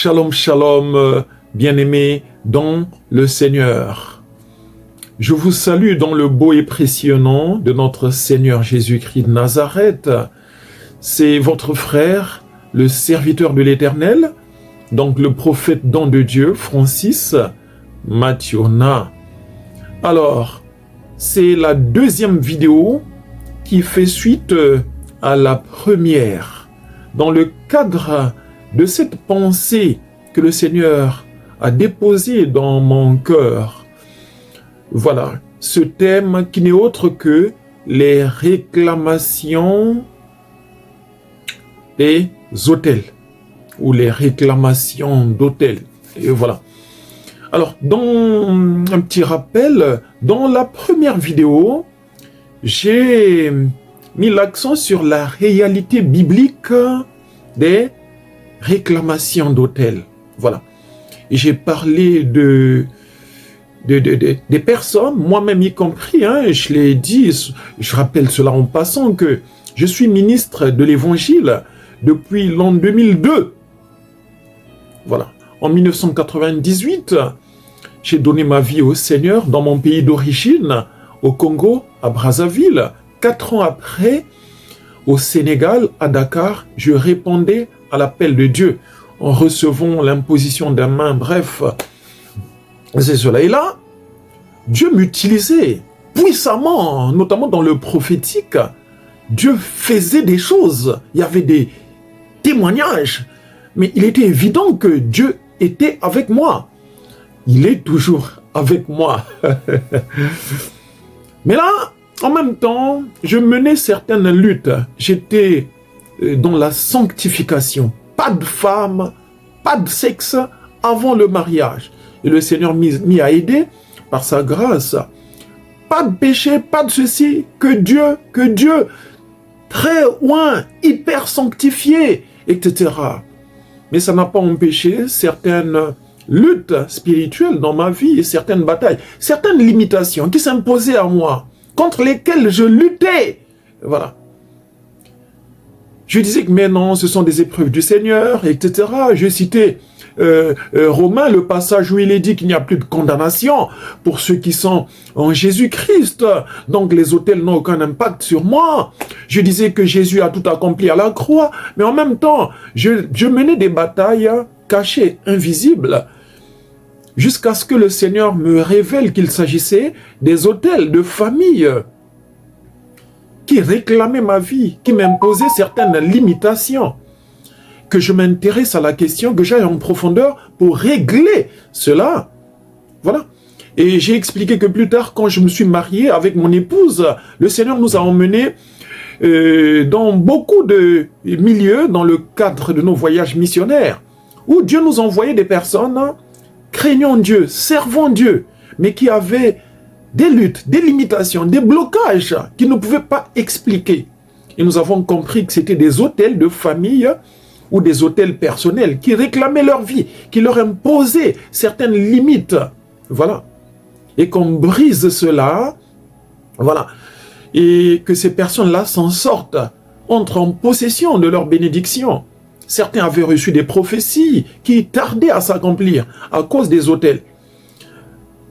Shalom, shalom, bien-aimés dans le Seigneur. Je vous salue dans le beau et précieux nom de notre Seigneur Jésus-Christ de Nazareth. C'est votre frère, le serviteur de l'Éternel, donc le prophète don de Dieu, Francis Mathiona. Alors, c'est la deuxième vidéo qui fait suite à la première, dans le cadre de cette pensée que le Seigneur a déposée dans mon cœur. Voilà, ce thème qui n'est autre que les réclamations des autels, ou les réclamations d'autels. Et voilà. Alors, dans un petit rappel, dans la première vidéo, j'ai mis l'accent sur la réalité biblique des réclamations d'autel. Voilà. Et j'ai parlé des personnes, moi-même y compris, je l'ai dit, je rappelle cela en passant, que je suis ministre de l'Évangile depuis l'an 2002. Voilà. En 1998, j'ai donné ma vie au Seigneur dans mon pays d'origine, au Congo, à Brazzaville. 4 ans après, au Sénégal, à Dakar, je répondais à l'appel de Dieu en recevant l'imposition des mains. Bref, c'est cela. Et là, Dieu m'utilisait puissamment, notamment dans le prophétique. Dieu faisait des choses. Il y avait des témoignages. Mais il était évident que Dieu était avec moi. Il est toujours avec moi. Mais là, en même temps, je menais certaines luttes. J'étais dans la sanctification. Pas de femme, pas de sexe avant le mariage. Et le Seigneur m'y a aidé par sa grâce. Pas de péché, pas de ceci, que Dieu, très loin, hyper sanctifié, etc. Mais ça n'a pas empêché certaines luttes spirituelles dans ma vie et certaines batailles, certaines limitations qui s'imposaient à moi, contre lesquelles je luttais. Voilà. Je disais que mais non, ce sont des épreuves du Seigneur, etc. Je citais Romains, le passage où il est dit qu'il n'y a plus de condamnation pour ceux qui sont en Jésus-Christ. Donc les autels n'ont aucun impact sur moi. Je disais que Jésus a tout accompli à la croix, mais en même temps, je menais des batailles cachées, invisibles, jusqu'à ce que le Seigneur me révèle qu'il s'agissait des autels de famille qui réclamaient ma vie, qui m'imposaient certaines limitations, que je m'intéresse à la question, que j'aille en profondeur pour régler cela. Voilà. Et j'ai expliqué que plus tard, quand je me suis marié avec mon épouse, le Seigneur nous a emmenés dans beaucoup de milieux, dans le cadre de nos voyages missionnaires, où Dieu nous envoyait des personnes craignant Dieu, servant Dieu, mais qui avaient des luttes, des limitations, des blocages qu'ils ne pouvaient pas expliquer. Et nous avons compris que c'était des autels de famille ou des autels personnels qui réclamaient leur vie, qui leur imposaient certaines limites. Voilà. Et qu'on brise cela, voilà. Et que ces personnes-là s'en sortent, entrent en possession de leur bénédiction. Certains avaient reçu des prophéties qui tardaient à s'accomplir à cause des autels.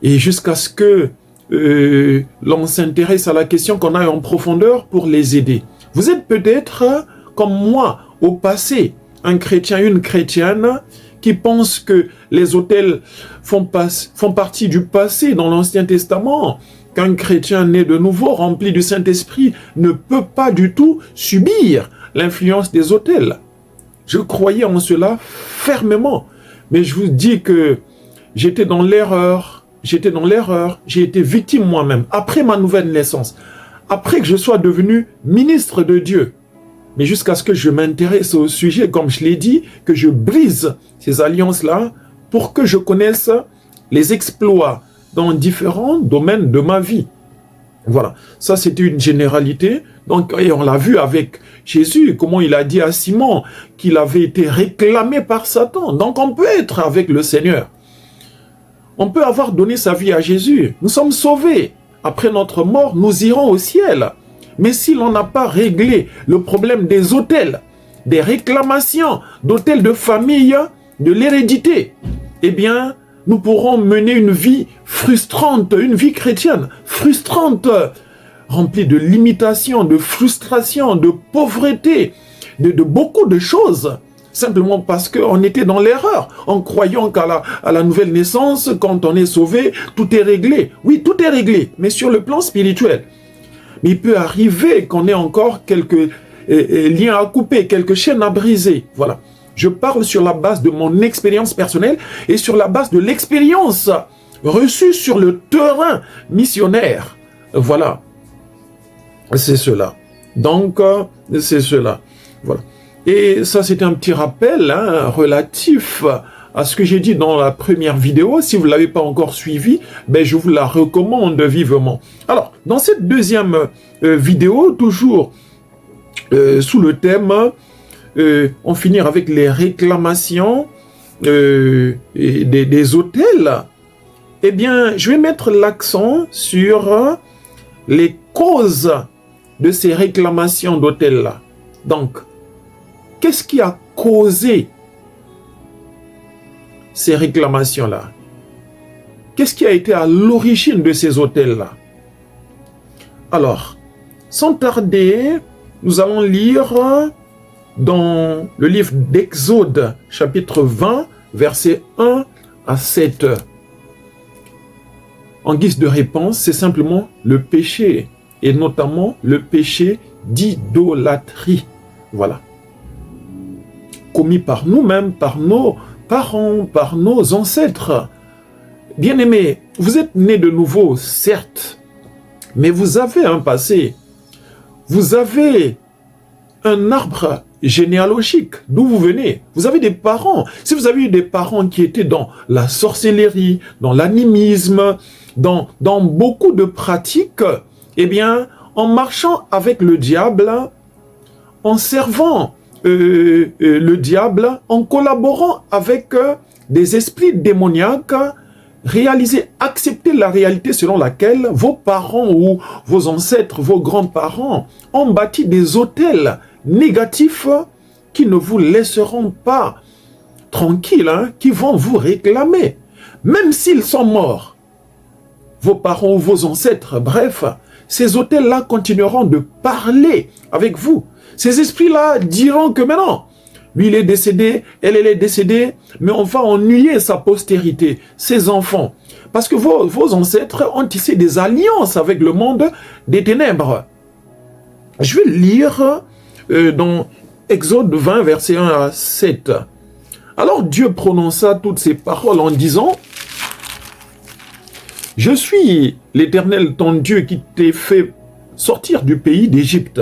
Et jusqu'à ce que l'on s'intéresse à la question, qu'on aille en profondeur pour les aider. Vous êtes peut-être, comme moi, au passé, un chrétien, une chrétienne, qui pense que les autels font partie du passé dans l'Ancien Testament, qu'un chrétien né de nouveau, rempli du Saint-Esprit, ne peut pas du tout subir l'influence des autels. Je croyais en cela fermement, mais je vous dis que j'étais dans l'erreur, j'ai été victime moi-même, après ma nouvelle naissance, après que je sois devenu ministre de Dieu. Mais jusqu'à ce que je m'intéresse au sujet, comme je l'ai dit, que je brise ces alliances-là pour que je connaisse les exploits dans différents domaines de ma vie. Voilà, ça c'était une généralité. Donc, et on l'a vu avec Jésus, comment il a dit à Simon qu'il avait été réclamé par Satan. Donc on peut être avec le Seigneur. On peut avoir donné sa vie à Jésus. Nous sommes sauvés. Après notre mort, nous irons au ciel. Mais si l'on n'a pas réglé le problème des autels, des réclamations d'autels de famille, de l'hérédité, eh bien, nous pourrons mener une vie frustrante, une vie chrétienne frustrante, remplie de limitations, de frustrations, de pauvreté, de beaucoup de choses, simplement parce qu'on était dans l'erreur, en croyant qu'à la nouvelle naissance, quand on est sauvé, tout est réglé. Oui, tout est réglé, mais sur le plan spirituel. Mais il peut arriver qu'on ait encore quelques liens à couper, quelques chaînes à briser. Voilà. Je parle sur la base de mon expérience personnelle et sur la base de l'expérience reçue sur le terrain missionnaire. Voilà. C'est cela. Donc, c'est cela. Voilà. Et ça, c'est un petit rappel relatif à ce que j'ai dit dans la première vidéo. Si vous ne l'avez pas encore suivi, ben, je vous la recommande vivement. Alors, dans cette deuxième vidéo, toujours sous le thème on finit avec les réclamations des autels, eh bien, je vais mettre l'accent sur les causes de ces réclamations d'autels-là. Donc, qu'est-ce qui a causé ces réclamations-là? Qu'est-ce qui a été à l'origine de ces autels-là? Alors, sans tarder, nous allons lire dans le livre d'Exode, chapitre 20, versets 1 à 7. En guise de réponse, c'est simplement le péché, et notamment le péché d'idolâtrie. Voilà. Commis par nous-mêmes, par nos parents, par nos ancêtres. Bien-aimés, vous êtes nés de nouveau, certes, mais vous avez un passé. Vous avez un arbre généalogique, d'où vous venez. Vous avez des parents. Si vous avez eu des parents qui étaient dans la sorcellerie, dans l'animisme, dans beaucoup de pratiques, eh bien, en marchant avec le diable, en servant le diable, en collaborant avec des esprits démoniaques, accepter la réalité selon laquelle vos parents ou vos ancêtres, vos grands-parents ont bâti des autels négatifs qui ne vous laisseront pas tranquilles, qui vont vous réclamer, même s'ils sont morts. Vos parents ou vos ancêtres, bref, ces autels-là continueront de parler avec vous. Ces esprits-là diront que maintenant, lui il est décédé, elle est décédée, mais on va ennuyer sa postérité, ses enfants. Parce que vos ancêtres ont tissé des alliances avec le monde des ténèbres. Je vais lire dans Exode 20, verset 1 à 7. Alors Dieu prononça toutes ces paroles en disant: « Je suis l'Éternel ton Dieu qui t'ai fait sortir du pays d'Égypte,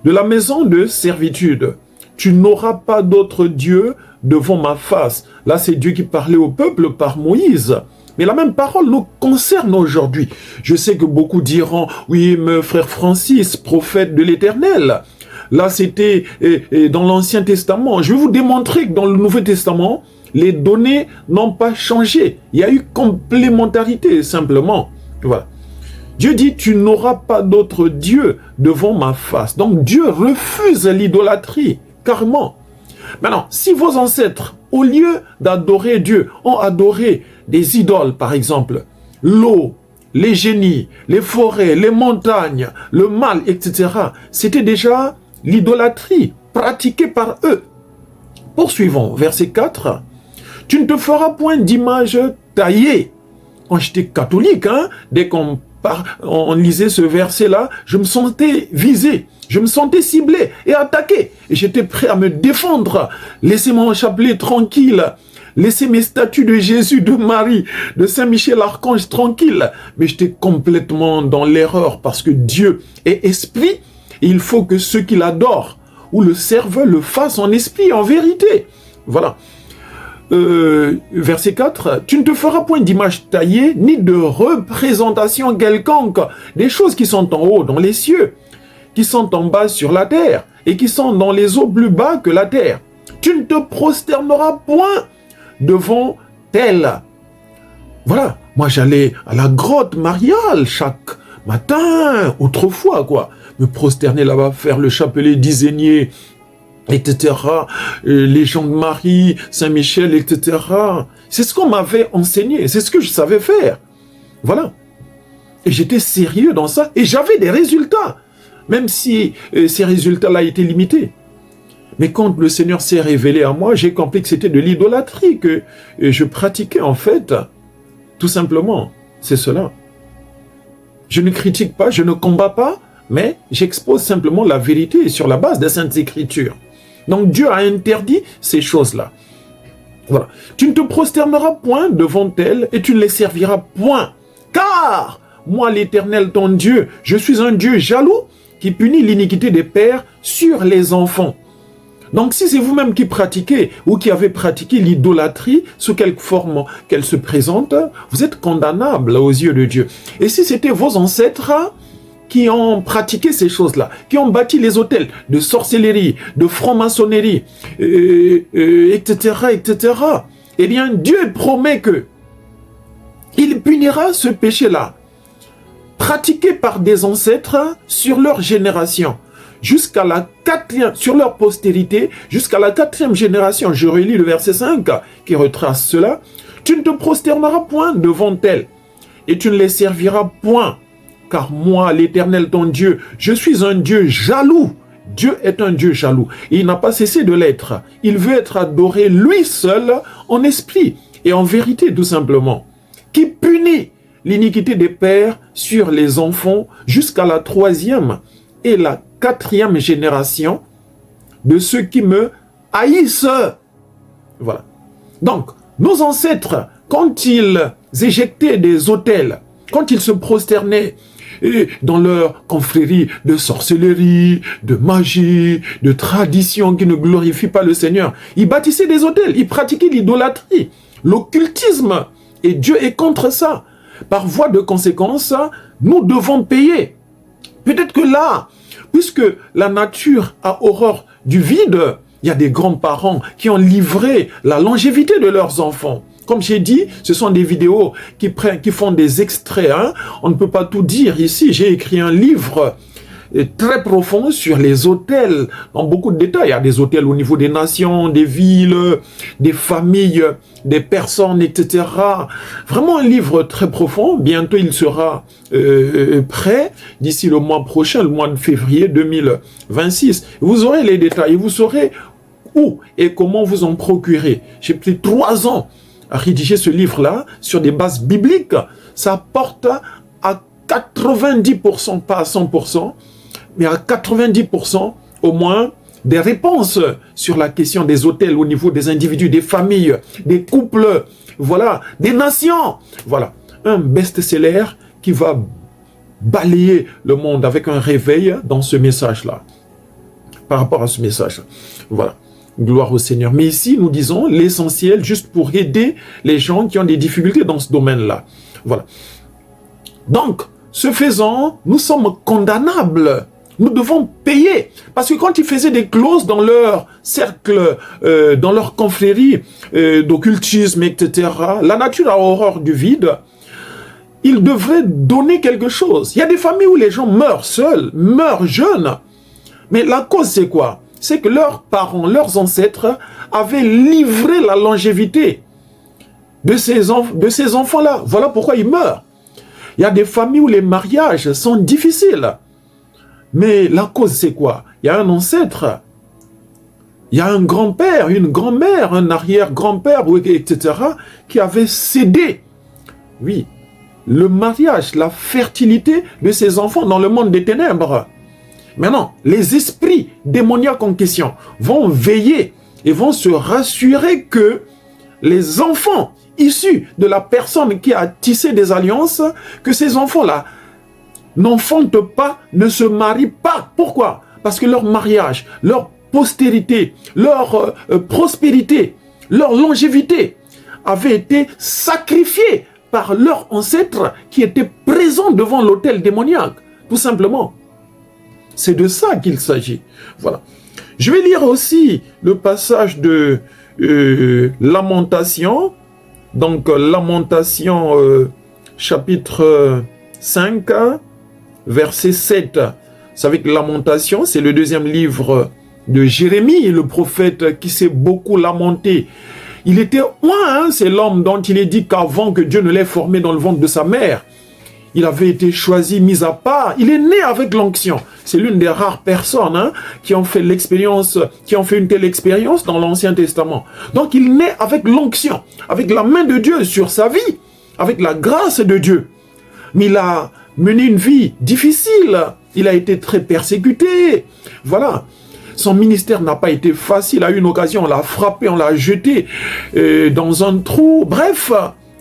de la maison de servitude. Tu n'auras pas d'autre Dieu devant ma face. » Là, c'est Dieu qui parlait au peuple par Moïse. Mais la même parole nous concerne aujourd'hui. Je sais que beaucoup diront: « Oui, mais frère Francis, prophète de l'Éternel. » Là, c'était dans l'Ancien Testament. Je vais vous démontrer que dans le Nouveau Testament, les données n'ont pas changé. Il y a eu complémentarité, simplement. Voilà. Dieu dit: « Tu n'auras pas d'autre Dieu devant ma face. » Donc, Dieu refuse l'idolâtrie, carrément. Maintenant, si vos ancêtres, au lieu d'adorer Dieu, ont adoré des idoles, par exemple, l'eau, les génies, les forêts, les montagnes, le mal, etc., c'était déjà l'idolâtrie pratiquée par eux. Poursuivons, verset 4. « Tu ne te feras point d'image taillée. » Quand j'étais catholique, dès qu'on lisait ce verset-là, je me sentais visé, je me sentais ciblé et attaqué. Et j'étais prêt à me défendre. Laissez mon chapelet tranquille. Laissez mes statues de Jésus, de Marie, de Saint-Michel-Archange tranquille. Mais j'étais complètement dans l'erreur parce que Dieu est esprit et il faut que ceux qui l'adorent ou le servent le fassent en esprit et en vérité. Voilà. Verset 4, « Tu ne te feras point d'image taillée, ni de représentation quelconque, des choses qui sont en haut dans les cieux, qui sont en bas sur la terre, et qui sont dans les eaux plus bas que la terre. Tu ne te prosterneras point devant tel. » Voilà, moi j'allais à la grotte mariale chaque matin, autrefois quoi, me prosterner là-bas, faire le chapelet disénier, etc. Légion de Marie, Saint-Michel, etc. C'est ce qu'on m'avait enseigné, c'est ce que je savais faire. Voilà. Et j'étais sérieux dans ça, et j'avais des résultats, même si ces résultats-là étaient limités. Mais quand le Seigneur s'est révélé à moi, j'ai compris que c'était de l'idolâtrie que je pratiquais en fait. Tout simplement, c'est cela. Je ne critique pas, je ne combats pas, mais j'expose simplement la vérité sur la base des Saintes Écritures. Donc Dieu a interdit ces choses-là. Voilà. Tu ne te prosterneras point devant elles et tu ne les serviras point. Car moi, l'Éternel, ton Dieu, je suis un Dieu jaloux qui punit l'iniquité des pères sur les enfants. Donc si c'est vous-même qui pratiquez ou qui avez pratiqué l'idolâtrie sous quelque forme qu'elle se présente, vous êtes condamnable aux yeux de Dieu. Et si c'était vos ancêtres qui ont pratiqué ces choses-là, qui ont bâti les autels de sorcellerie, de franc-maçonnerie, etc., etc., eh bien Dieu promet que il punira ce péché-là, pratiqué par des ancêtres sur leur génération, jusqu'à la quatrième, sur leur postérité, jusqu'à la 4e génération. Je relis le verset 5 qui retrace cela. Tu ne te prosterneras point devant elles, et tu ne les serviras point, car moi, l'Éternel ton Dieu, je suis un Dieu jaloux. Dieu est un Dieu jaloux, et il n'a pas cessé de l'être. Il veut être adoré lui seul, en esprit et en vérité, tout simplement, qui punit l'iniquité des pères sur les enfants jusqu'à la 3e et la 4e génération de ceux qui me haïssent. Voilà. Donc, nos ancêtres, quand ils éjectaient des autels, quand ils se prosternaient dans leur confrérie de sorcellerie, de magie, de tradition qui ne glorifie pas le Seigneur, ils bâtissaient des autels, ils pratiquaient l'idolâtrie, l'occultisme, et Dieu est contre ça. Par voie de conséquence, nous devons payer. Peut-être que là, puisque la nature a horreur du vide, il y a des grands-parents qui ont livré la longévité de leurs enfants. Comme j'ai dit, ce sont des vidéos qui font des extraits. Hein. On ne peut pas tout dire ici. J'ai écrit un livre très profond sur les hôtels, dans beaucoup de détails. Il y a des hôtels au niveau des nations, des villes, des familles, des personnes, etc. Vraiment un livre très profond. Bientôt, il sera prêt d'ici le mois prochain, le mois de février 2026. Vous aurez les détails, vous saurez où et comment vous en procurer. J'ai pris 3 ans à rédiger ce livre-là sur des bases bibliques. Ça porte à 90%, pas à 100%, mais à 90% au moins des réponses sur la question des hôtels au niveau des individus, des familles, des couples, voilà, des nations. Voilà, un best-seller qui va balayer le monde avec un réveil dans ce message-là, par rapport à ce message. Voilà. Gloire au Seigneur. Mais ici, nous disons l'essentiel juste pour aider les gens qui ont des difficultés dans ce domaine-là. Voilà. Donc, ce faisant, nous sommes condamnables. Nous devons payer. Parce que quand ils faisaient des clauses dans leur cercle, dans leur confrérie d'occultisme, etc., la nature a horreur du vide, ils devraient donner quelque chose. Il y a des familles où les gens meurent seuls, meurent jeunes. Mais la cause, c'est quoi? C'est que leurs parents, leurs ancêtres avaient livré la longévité de ces enfants-là. Voilà pourquoi ils meurent. Il y a des familles où les mariages sont difficiles. Mais la cause, c'est quoi? Il y a un ancêtre, il y a un grand-père, une grand-mère, un arrière-grand-père, etc., qui avait cédé, oui, le mariage, la fertilité de ses enfants dans le monde des ténèbres. Maintenant, les esprits démoniaques en question vont veiller et vont se rassurer que les enfants issus de la personne qui a tissé des alliances, que ces enfants-là n'enfantent pas, ne se marient pas. Pourquoi? Parce que leur mariage, leur postérité, leur prospérité, leur longévité avait été sacrifiée par leurs ancêtres qui étaient présents devant l'autel démoniaque, tout simplement. C'est de ça qu'il s'agit. Voilà. Je vais lire aussi le passage de Lamentation. Donc, Lamentation, chapitre 5, verset 7. Vous savez que Lamentation, c'est le 2e livre de Jérémie, le prophète qui s'est beaucoup lamenté. Il était loin, c'est l'homme dont il est dit qu'avant que Dieu ne l'ait formé dans le ventre de sa mère, il avait été choisi, mis à part. Il est né avec l'onction. C'est l'une des rares personnes qui ont fait l'expérience, qui ont fait une telle expérience dans l'Ancien Testament. Donc il naît avec l'onction, avec la main de Dieu sur sa vie, avec la grâce de Dieu. Mais il a mené une vie difficile. Il a été très persécuté. Voilà. Son ministère n'a pas été facile. À une occasion, on l'a frappé, on l'a jeté dans un trou. Bref,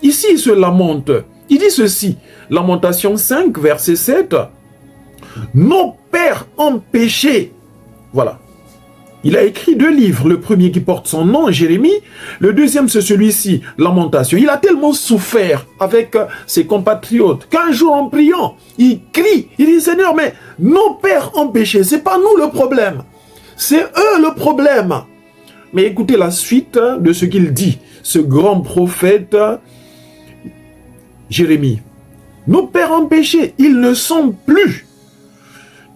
ici, il se lamente. Il dit ceci, Lamentation 5, verset 7. Nos pères ont péché. Voilà. Il a écrit 2 livres. Le premier qui porte son nom, Jérémie. Le deuxième, c'est celui-ci, Lamentation. Il a tellement souffert avec ses compatriotes qu'un jour, en priant, il crie. Il dit, Seigneur, mais nos pères ont péché. C'est pas nous le problème. C'est eux le problème. Mais écoutez la suite de ce qu'il dit. Ce grand prophète, Jérémie. Nos pères ont péché, ils ne sont plus.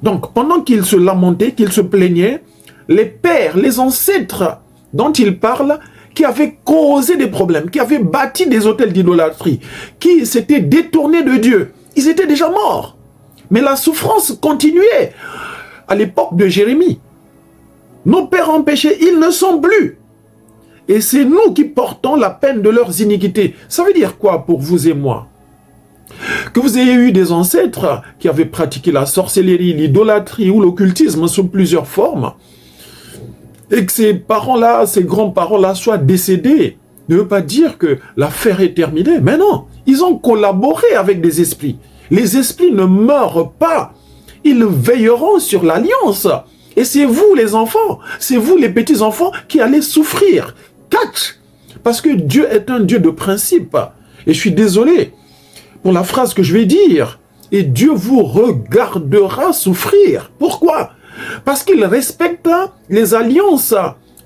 Donc, pendant qu'il se lamentait, qu'il se plaignait, les pères, les ancêtres dont il parle, qui avaient causé des problèmes, qui avaient bâti des autels d'idolâtrie, qui s'étaient détournés de Dieu, ils étaient déjà morts. Mais la souffrance continuait à l'époque de Jérémie. Nos pères ont péché, ils ne sont plus. Et c'est nous qui portons la peine de leurs iniquités. Ça veut dire quoi pour vous et moi? Que vous ayez eu des ancêtres qui avaient pratiqué la sorcellerie, l'idolâtrie ou l'occultisme sous plusieurs formes, et que ces parents-là, ces grands-parents-là soient décédés, ne veut pas dire que l'affaire est terminée. Mais non, ils ont collaboré avec des esprits. Les esprits ne meurent pas. Ils veilleront sur l'alliance. Et c'est vous les enfants, c'est vous les petits-enfants qui allez souffrir. Catch! Parce que Dieu est un Dieu de principe. Et je suis désolé pour la phrase que je vais dire. Et Dieu vous regardera souffrir. Pourquoi? Parce qu'il respecte les alliances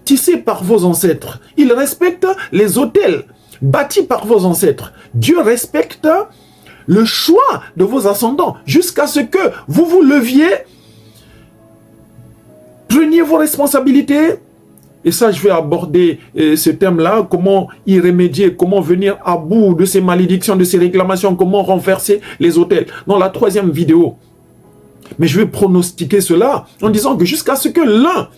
tissées par vos ancêtres. Il respecte les autels bâtis par vos ancêtres. Dieu respecte le choix de vos ascendants jusqu'à ce que vous vous leviez. Prenez vos responsabilités. Et ça, je vais aborder ce thème-là, comment y remédier, comment venir à bout de ces malédictions, de ces réclamations, comment renverser les autels. Dans la 3e vidéo. Mais je vais pronostiquer cela en disant que jusqu'à ce que l'un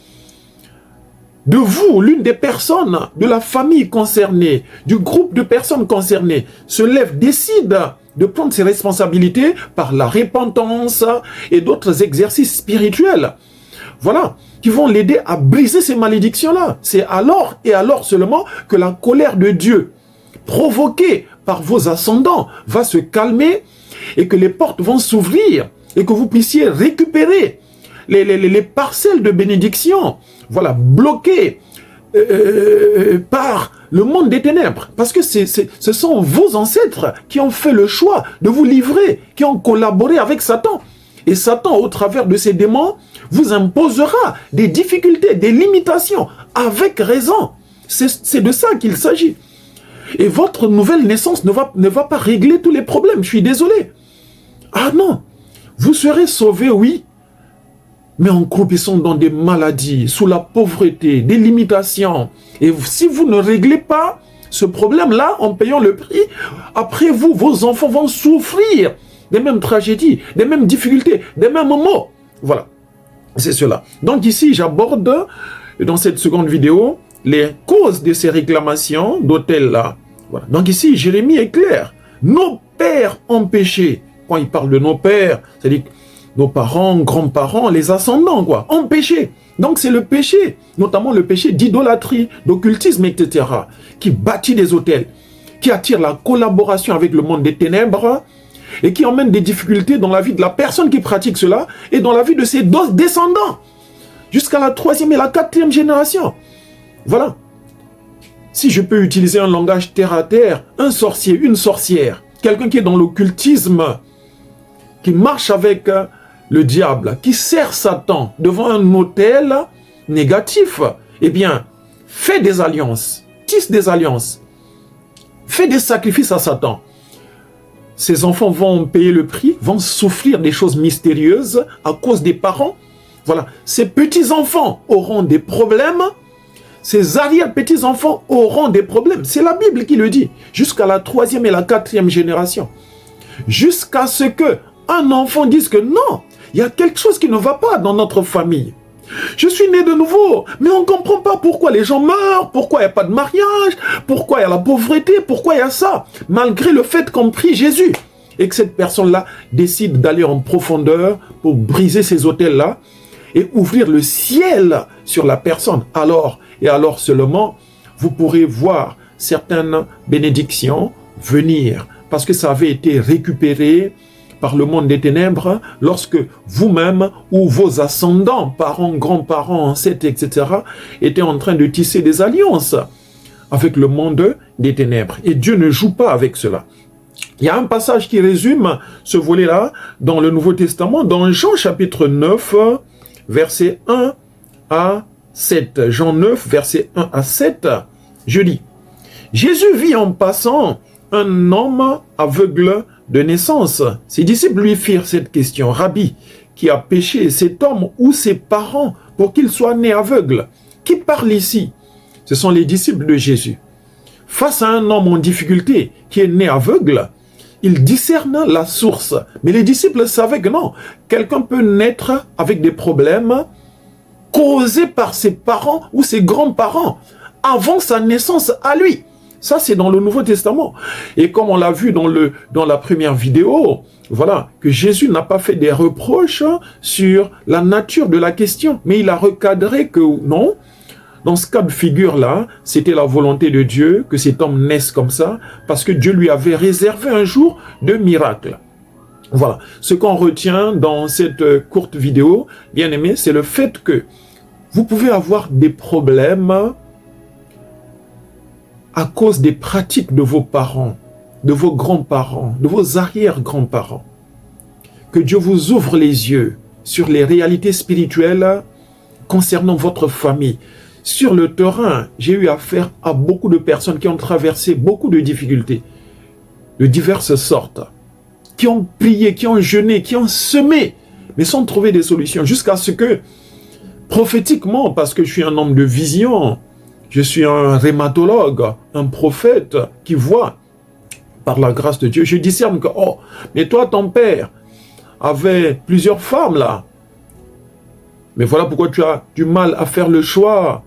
de vous, l'une des personnes de la famille concernée, du groupe de personnes concernées, se lève, décide de prendre ses responsabilités par la repentance et d'autres exercices spirituels. Voilà, qui vont l'aider à briser ces malédictions-là. C'est alors et alors seulement que la colère de Dieu, provoquée par vos ascendants, va se calmer et que les portes vont s'ouvrir et que vous puissiez récupérer les parcelles de bénédiction, voilà, bloquées par le monde des ténèbres. Parce que ce sont vos ancêtres qui ont fait le choix de vous livrer, qui ont collaboré avec Satan. Et Satan, au travers de ses démons, vous imposera des difficultés, des limitations, avec raison. C'est de ça qu'il s'agit. Et votre nouvelle naissance ne va pas régler tous les problèmes, je suis désolé. Ah non, vous serez sauvés, oui, mais en croupissant dans des maladies, sous la pauvreté, des limitations. Et si vous ne réglez pas ce problème-là en payant le prix, après vous, vos enfants vont souffrir des mêmes tragédies, des mêmes difficultés, des mêmes maux. Voilà, c'est cela. Donc ici, j'aborde dans cette seconde vidéo les causes de ces réclamations d'autel-là. Voilà. Donc ici, Jérémie est clair. Nos pères ont péché. Quand il parle de nos pères, c'est-à-dire nos parents, grands-parents, les ascendants, quoi, ont péché. Donc c'est le péché, notamment le péché d'idolâtrie, d'occultisme, etc., qui bâtit des autels, qui attire la collaboration avec le monde des ténèbres, et qui emmène des difficultés dans la vie de la personne qui pratique cela et dans la vie de ses descendants jusqu'à la 3e et la 4e génération. Voilà. Si je peux utiliser un langage terre à terre, un sorcier, une sorcière, quelqu'un qui est dans l'occultisme, qui marche avec le diable, qui sert Satan devant un autel négatif, eh bien, fait des alliances, tisse des alliances, fait des sacrifices à Satan. Ces enfants vont payer le prix, vont souffrir des choses mystérieuses à cause des parents Voilà, ces petits-enfants auront des problèmes, ces arrière-petits-enfants auront des problèmes. C'est la Bible qui le dit, jusqu'à la 3e et la 4e génération. Jusqu'à ce qu'un enfant dise que non, il y a quelque chose qui ne va pas dans notre famille. Je suis né de nouveau, mais on ne comprend pas pourquoi les gens meurent, pourquoi il n'y a pas de mariage, pourquoi il y a la pauvreté, pourquoi il y a ça, malgré le fait qu'on prie Jésus. Et que cette personne-là décide d'aller en profondeur pour briser ces autels-là et ouvrir le ciel sur la personne. Alors, et alors seulement, vous pourrez voir certaines bénédictions venir, parce que ça avait été récupéré par le monde des ténèbres, lorsque vous-même ou vos ascendants, parents, grands-parents, ancêtres, etc., étaient en train de tisser des alliances avec le monde des ténèbres. Et Dieu ne joue pas avec cela. Il y a un passage qui résume ce volet-là dans le Nouveau Testament, dans Jean chapitre 9, versets 1 à 7. Jean 9, versets 1 à 7, je lis. Jésus vit en passant un homme aveugle de naissance. Ses disciples lui firent cette question. Rabbi, qui a péché, cet homme ou ses parents, pour qu'il soit né aveugle? Qui parle ici? Ce sont les disciples de Jésus. Face à un homme en difficulté qui est né aveugle, il discerne la source. Mais les disciples savaient que non, quelqu'un peut naître avec des problèmes causés par ses parents ou ses grands-parents avant sa naissance à lui. Ça, c'est dans le Nouveau Testament. Et comme on l'a vu dans la première vidéo, voilà, que Jésus n'a pas fait des reproches sur la nature de la question, mais il a recadré que non, dans ce cas de figure-là, c'était la volonté de Dieu que cet homme naisse comme ça, parce que Dieu lui avait réservé un jour de miracle. Voilà. Ce qu'on retient dans cette courte vidéo, bien aimé, c'est le fait que vous pouvez avoir des problèmes à cause des pratiques de vos parents, de vos grands-parents, de vos arrière-grands-parents. Que Dieu vous ouvre les yeux sur les réalités spirituelles concernant votre famille. Sur le terrain, j'ai eu affaire à beaucoup de personnes qui ont traversé beaucoup de difficultés, de diverses sortes, qui ont prié, qui ont jeûné, qui ont semé, mais sans trouver des solutions, jusqu'à ce que, prophétiquement, parce que je suis un homme de vision, je suis un rhématologue, un prophète qui voit, par la grâce de Dieu, je discerne que, oh, mais toi, ton père avait plusieurs femmes là. Mais voilà pourquoi tu as du mal à faire le choix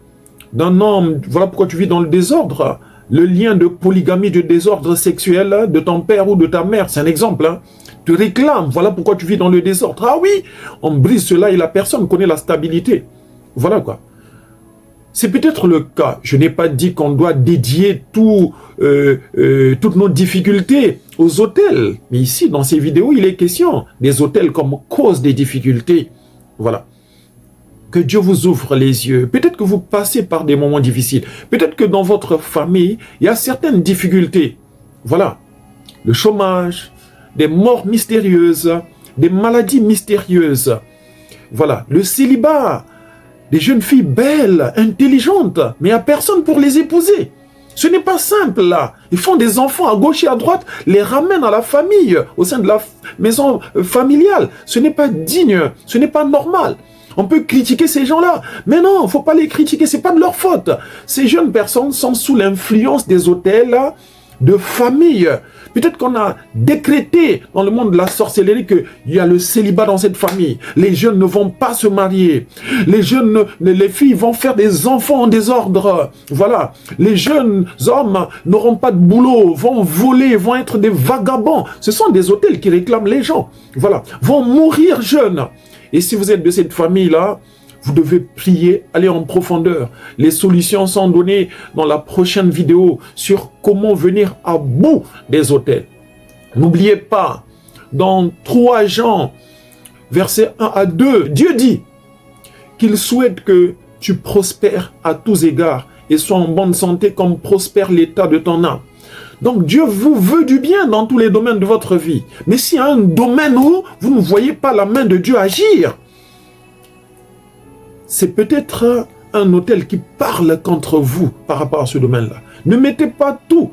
d'un homme, voilà pourquoi tu vis dans le désordre. Le lien de polygamie, de désordre sexuel de ton père ou de ta mère, c'est un exemple, hein. Tu réclames, voilà pourquoi tu vis dans le désordre. Ah oui, on brise cela et la personne connaît la stabilité. Voilà quoi. C'est peut-être le cas. Je n'ai pas dit qu'on doit dédier toutes nos difficultés aux autels. Mais ici, dans ces vidéos, il est question des autels comme cause des difficultés. Voilà. Que Dieu vous ouvre les yeux. Peut-être que vous passez par des moments difficiles. Peut-être que dans votre famille, il y a certaines difficultés. Voilà. Le chômage, des morts mystérieuses, des maladies mystérieuses. Voilà. Le célibat. Des jeunes filles belles, intelligentes, mais il n'y a personne pour les épouser. Ce n'est pas simple là. Ils font des enfants à gauche et à droite, les ramènent à la famille, au sein de la maison familiale. Ce n'est pas digne, ce n'est pas normal. On peut critiquer ces gens-là, mais non, il ne faut pas les critiquer, ce n'est pas de leur faute. Ces jeunes personnes sont sous l'influence des autels de famille. Peut-être qu'on a décrété dans le monde de la sorcellerie qu'il y a le célibat dans cette famille. Les jeunes ne vont pas se marier. Les filles vont faire des enfants en désordre. Voilà. Les jeunes hommes n'auront pas de boulot, vont voler, vont être des vagabonds. Ce sont des autels qui réclament les gens. Voilà. Vont mourir jeunes. Et si vous êtes de cette famille-là, vous devez prier, aller en profondeur. Les solutions sont données dans la prochaine vidéo sur comment venir à bout des autels. N'oubliez pas, dans 3 Jean, versets 1 à 2, Dieu dit qu'il souhaite que tu prospères à tous égards et sois en bonne santé comme prospère l'état de ton âme. Donc Dieu vous veut du bien dans tous les domaines de votre vie. Mais s'il y a un domaine où vous ne voyez pas la main de Dieu agir, c'est peut-être un autel qui parle contre vous par rapport à ce domaine-là. Ne mettez pas tout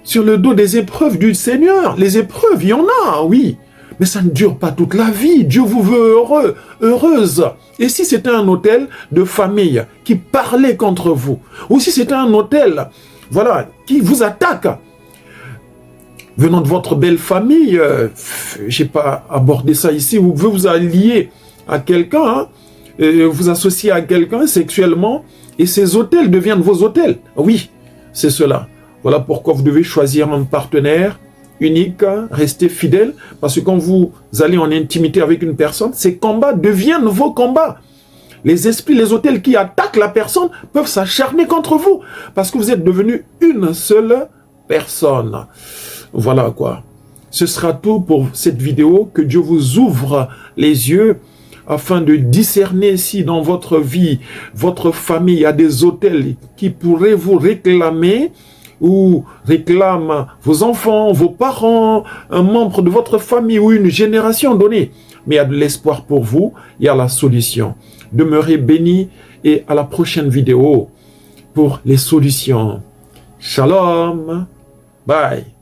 sur le dos des épreuves du Seigneur. Les épreuves, il y en a, oui. Mais ça ne dure pas toute la vie. Dieu vous veut heureux, heureuse. Et si c'était un hôtel de famille qui parlait contre vous, ou si c'était un hôtel, voilà, qui vous attaque, venant de votre belle famille, je n'ai pas abordé ça ici, vous pouvez vous allier à quelqu'un, vous associer à quelqu'un sexuellement, et ces hôtels deviennent vos hôtels. Oui, c'est cela. Voilà pourquoi vous devez choisir un partenaire unique, rester fidèle, parce que quand vous allez en intimité avec une personne, ces combats deviennent vos combats. Les esprits, les hôtels qui attaquent la personne peuvent s'acharner contre vous, parce que vous êtes devenu une seule personne. Voilà quoi. Ce sera tout pour cette vidéo. Que Dieu vous ouvre les yeux afin de discerner si dans votre vie, votre famille, il y a des hôtels qui pourraient vous réclamer ou réclament vos enfants, vos parents, un membre de votre famille ou une génération donnée. Mais il y a de l'espoir pour vous, il y a la solution. Demeurez bénis et à la prochaine vidéo pour les solutions. Shalom. Bye.